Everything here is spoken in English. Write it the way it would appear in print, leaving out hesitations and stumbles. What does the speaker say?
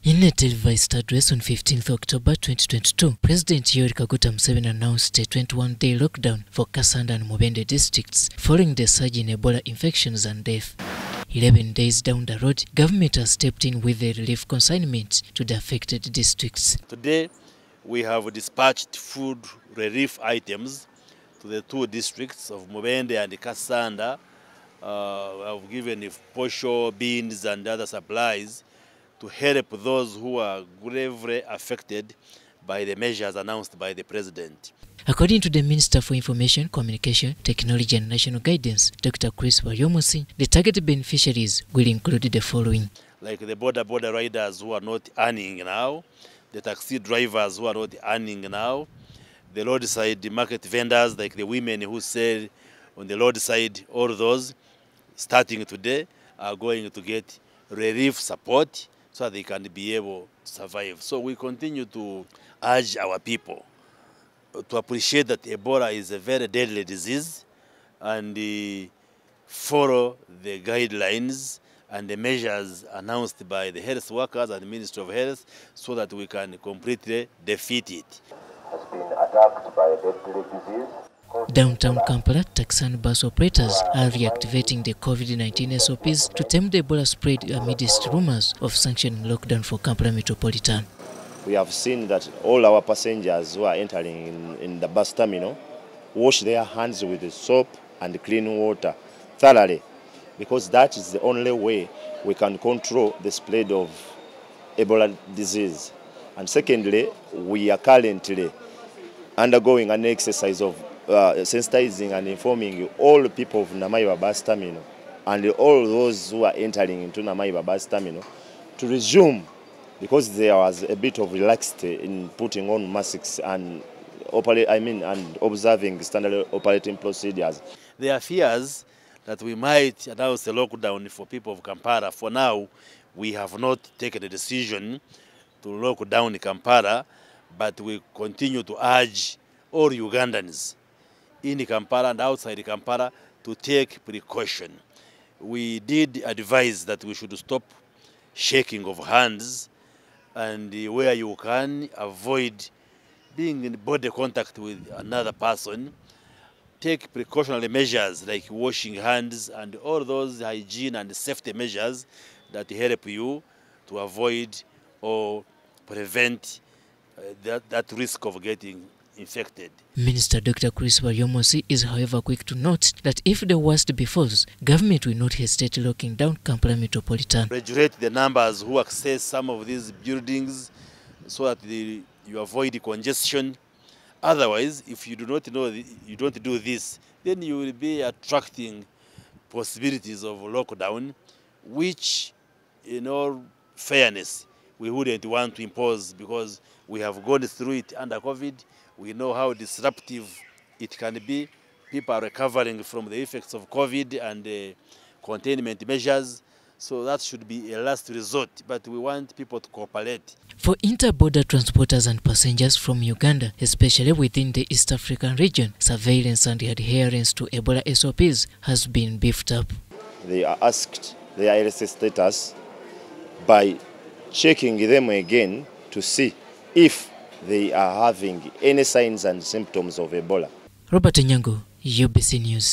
In a televised address on 15th October 2022, President Yoweri Kaguta Museveni announced a 21-day lockdown for Kasanda and Mubende districts following the surge in Ebola infections and death. 11 days down the road, government has stepped in with a relief consignment to the affected districts. Today, we have dispatched food relief items to the two districts of Mubende and Kasanda. We have given posho, beans and other supplies to help those who are gravely affected by the measures announced by the President. According to the Minister for Information, Communication, Technology and National Guidance, Dr. Chris Baryomunsi, the target beneficiaries will include the following. Like the Boda riders who are not earning now, the taxi drivers who are not earning now, the roadside market vendors like the women who sell on the roadside, all those starting today are going to get relief support so that they can be able to survive. So we continue to urge our people to appreciate that Ebola is a very deadly disease and follow the guidelines and the measures announced by the health workers and the Ministry of Health so that we can completely defeat it. Has been attacked by a deadly disease. Downtown Kampala, taxi and bus operators are reactivating the COVID-19 SOPs to tame the Ebola spread amidst rumors of sanctioning lockdown for Kampala Metropolitan. We have seen that all our passengers who are entering in the bus terminal wash their hands with soap and clean water thoroughly, because that is the only way we can control the spread of Ebola disease. And secondly, we are currently undergoing an exercise of sensitizing and informing all people of Namaiba bus terminal and all those who are entering into Namaiba bus terminal to resume, because there was a bit of relaxed in putting on masks and observing standard operating procedures. There are fears that we might announce a lockdown for people of Kampala. For now, we have not taken a decision to lock down Kampala, but we continue to urge all Ugandans in Kampala and outside Kampala to take precaution. We did advise that we should stop shaking of hands and where you can avoid being in body contact with another person. Take precautionary measures like washing hands and all those hygiene and safety measures that help you to avoid or prevent that risk of getting infected. Minister Dr. Chris Baryomunsi is however quick to note that if the worst befalls, government will not hesitate locking down Kampala Metropolitan. Regulate the numbers who access some of these buildings so that you avoid congestion. Otherwise, if you do not know, you don't do this, then you will be attracting possibilities of lockdown, which in all fairness, we wouldn't want to impose, because we have gone through it under COVID. We know how disruptive it can be. People are recovering from the effects of COVID and containment measures. So that should be a last resort, but we want people to cooperate. For inter-border transporters and passengers from Uganda, especially within the East African region, surveillance and adherence to Ebola SOPs has been beefed up. They are asked their LC status by checking them again to see if they are having any signs and symptoms of Ebola. Robert Nyango, UBC News.